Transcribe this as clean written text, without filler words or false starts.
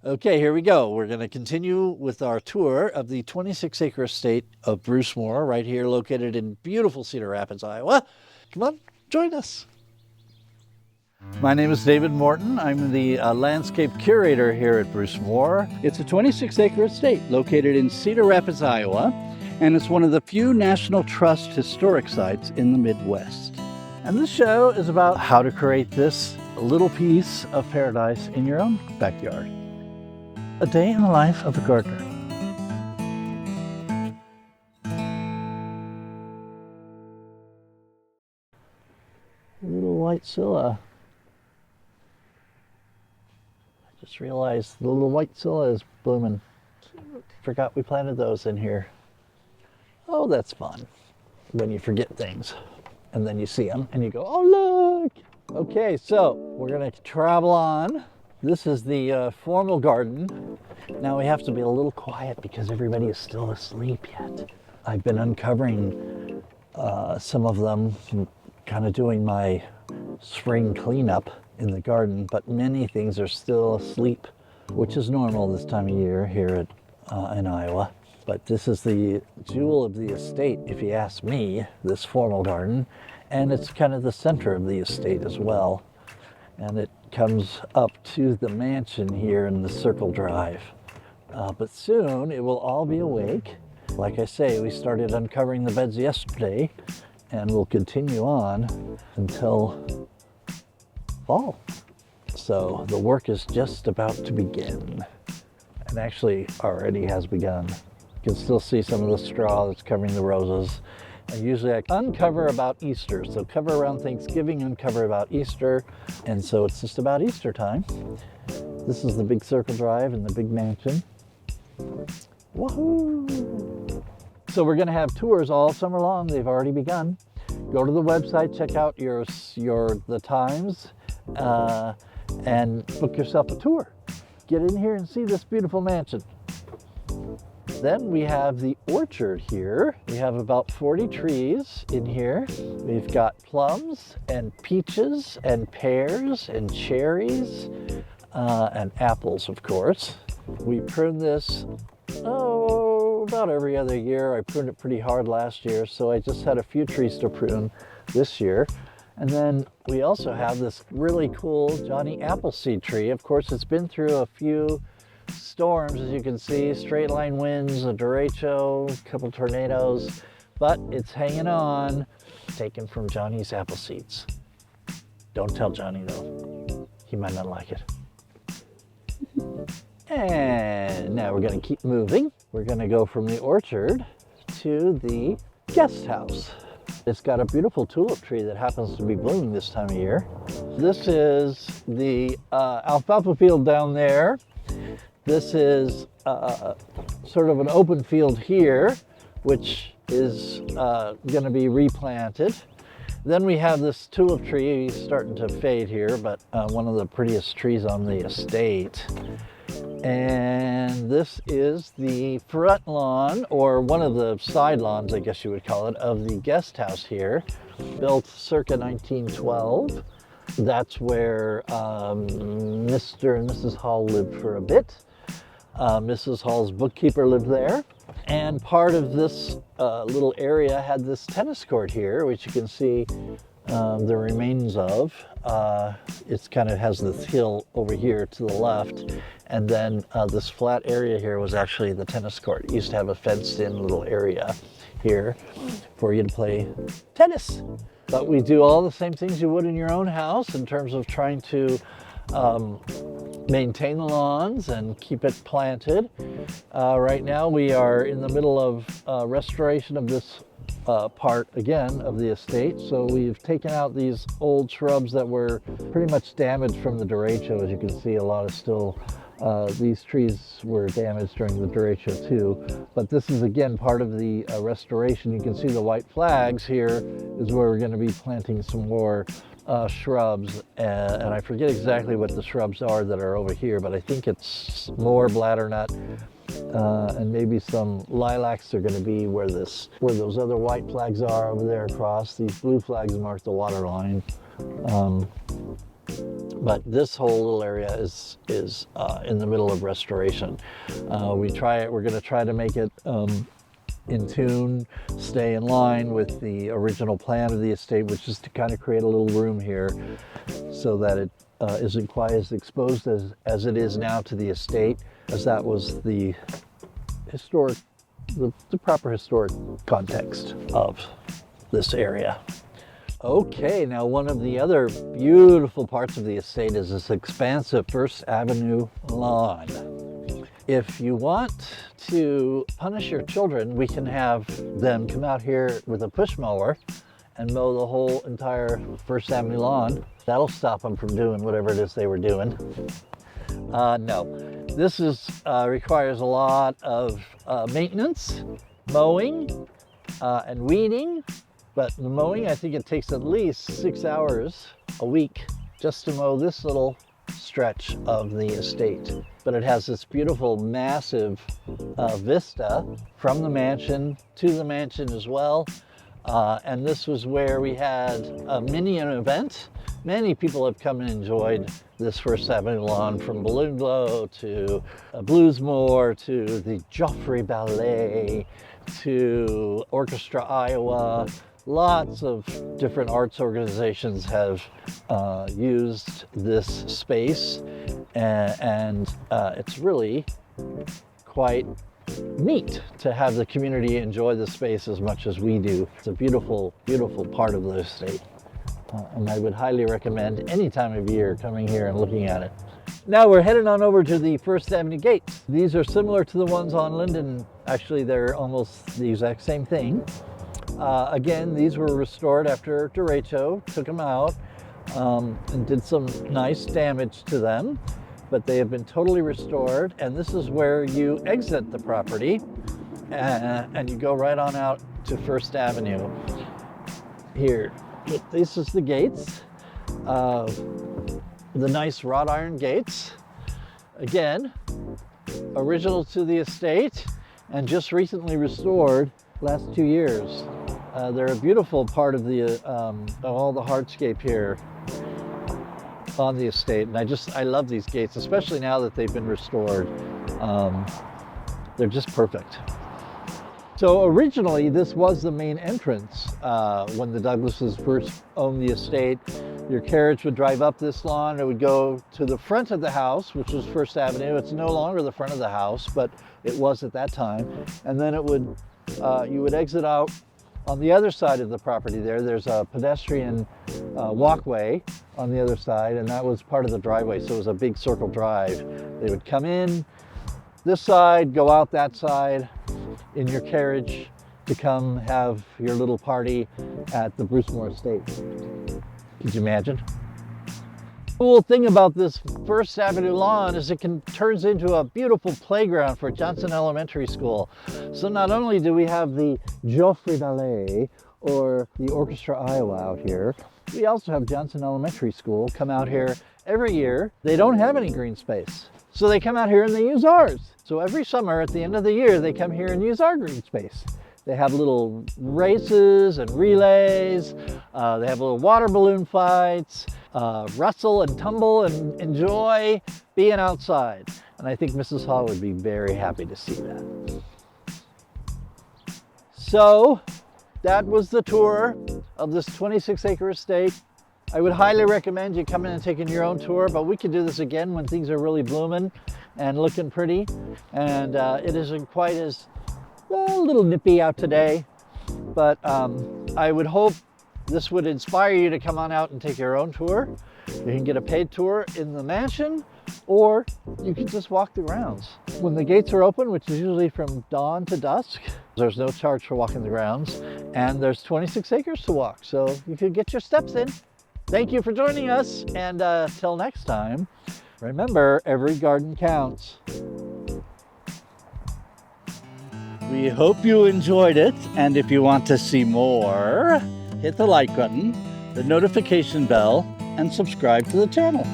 Okay, here we go. We're going to continue with our tour of the 26-acre estate of Brucemore, right here located in beautiful Cedar Rapids, Iowa. Come on, join us. My name is David Morton. I'm the Landscape Curator here at Brucemore. It's a 26-acre estate located in Cedar Rapids, Iowa, and it's one of the few National Trust historic sites in the Midwest. And this show is about how to create this little piece of paradise in your own backyard. A day in the life of a gardener. Little white scilla. I just realized the little white scilla is blooming. Cute. Forgot we planted those in here. Oh, that's fun. When you forget things and then you see them and you go, oh, look. Okay, so we're gonna travel on. This is the formal garden. Now we have to be a little quiet because everybody is still asleep yet. I've been uncovering some of them, kind of doing my spring cleanup in the garden, but many things are still asleep, which is normal this time of year here in Iowa. But this is the jewel of the estate, if you ask me, this formal garden, and it's kind of the center of the estate as well. And it comes up to the mansion here in the circle drive. But soon it will all be awake. Like I say, we started uncovering the beds yesterday and we'll continue on until fall. So the work is just about to begin, and actually already has begun. You can still see some of the straw that's covering the roses. And usually I uncover about Easter, so cover around Thanksgiving, uncover about Easter, and so it's just about Easter time. This is the big circle drive and the big mansion. Woohoo! So we're gonna have tours all summer long. They've already begun. Go to the website, check out the times, and book yourself a tour. Get in here and see this beautiful mansion. Then we have the orchard here. We have about 40 trees in here. We've got plums and peaches and pears and cherries and apples, of course. We prune this, about every other year. I pruned it pretty hard last year, so I just had a few trees to prune this year. And then we also have this really cool Johnny Appleseed tree. Of course, it's been through a few storms, as you can see, straight line winds, a derecho, a couple tornadoes, but it's hanging on, taken from Johnny's apple seeds. Don't tell Johnny though, he might not like it. And now we're gonna keep moving. We're gonna go from the orchard to the guest house. It's got a beautiful tulip tree that happens to be blooming this time of year. This is the alfalfa field down there. This is sort of an open field here, which is going to be replanted. Then we have this tulip tree. He's starting to fade here, but one of the prettiest trees on the estate. And this is the front lawn, or one of the side lawns, I guess you would call it, of the guest house here, built circa 1912. That's where Mr. and Mrs. Hall lived for a bit. Mrs. Hall's bookkeeper lived there. And part of this little area had this tennis court here, which you can see the remains of. It's kind of has this hill over here to the left. And then this flat area here was actually the tennis court. It used to have a fenced-in little area here for you to play tennis. But we do all the same things you would in your own house in terms of trying to maintain the lawns and keep it planted. Right now we are in the middle of restoration of this part again of the estate. So we've taken out these old shrubs that were pretty much damaged from the derecho. As you can see, a lot of still, these trees were damaged during the derecho too. But this is again part of the restoration. You can see the white flags here is where we're going to be planting some more shrubs, and I forget exactly what the shrubs are that are over here, but I think it's more bladdernut and maybe some lilacs are going to be where those other white flags are over there across. These blue flags mark the water line. But this whole little area is in the middle of restoration. We're going to try to make it in tune, stay in line with the original plan of the estate, which is to kind of create a little room here so that it isn't quite as exposed as it is now to the estate, as that was the proper historic context of this area. Okay, now one of the other beautiful parts of the estate is this expansive First Avenue lawn. If you want to punish your children, we can have them come out here with a push mower and mow the whole entire First Avenue lawn. That'll stop them from doing whatever it is they were doing. No, this requires a lot of maintenance, mowing, and weeding. But the mowing, I think it takes at least 6 hours a week just to mow this little stretch of the estate. But it has this beautiful, massive vista from the mansion to the mansion as well. And this was where we had a mini event. Many people have come and enjoyed this First Avenue lawn, from Balloon Glow to Brucemore to the Joffrey Ballet to Orchestra Iowa. Lots of different arts organizations have used this space, and it's really quite neat to have the community enjoy the space as much as we do. It's a beautiful, beautiful part of the estate, and I would highly recommend any time of year coming here and looking at it. Now we're headed on over to the First Avenue gates. These are similar to the ones on Linden. Actually, they're almost the exact same thing. Again, these were restored after derecho, took them out and did some nice damage to them, but they have been totally restored. And this is where you exit the property and you go right on out to First Avenue. Here, this is the gates, the nice wrought iron gates. Again, original to the estate and just recently restored last 2 years. They're a beautiful part of all the hardscape here on the estate, and I love these gates, especially now that they've been restored. They're just perfect. So originally this was the main entrance when the Douglases first owned the estate. Your carriage would drive up this lawn, it would go to the front of the house, which was First Avenue. It's no longer the front of the house, but it was at that time. And then you would exit out on the other side of the property there. There's a pedestrian walkway on the other side, and that was part of the driveway, so it was a big circle drive. They would come in this side, go out that side in your carriage to come have your little party at the Brucemore estate. Could you imagine? The cool thing about this First Avenue lawn is it turns into a beautiful playground for Johnson Elementary School. So not only do we have the Joffrey Ballet or the Orchestra Iowa out here, we also have Johnson Elementary School come out here every year. They don't have any green space, so they come out here and they use ours. So every summer at the end of the year, they come here and use our green space. They have little races and relays. They have little water balloon fights, wrestle and tumble and enjoy being outside. And I think Mrs. Hall would be very happy to see that. So that was the tour of this 26-acre estate. I would highly recommend you coming and taking your own tour, but we could do this again when things are really blooming and looking pretty. And it isn't quite as a little nippy out today, but I would hope this would inspire you to come on out and take your own tour. You can get a paid tour in the mansion, or you can just walk the grounds. When the gates are open, which is usually from dawn to dusk, there's no charge for walking the grounds, and there's 26 acres to walk, so you could get your steps in. Thank you for joining us, and till next time, remember, every garden counts. We hope you enjoyed it, and if you want to see more, hit the like button, the notification bell, and subscribe to the channel.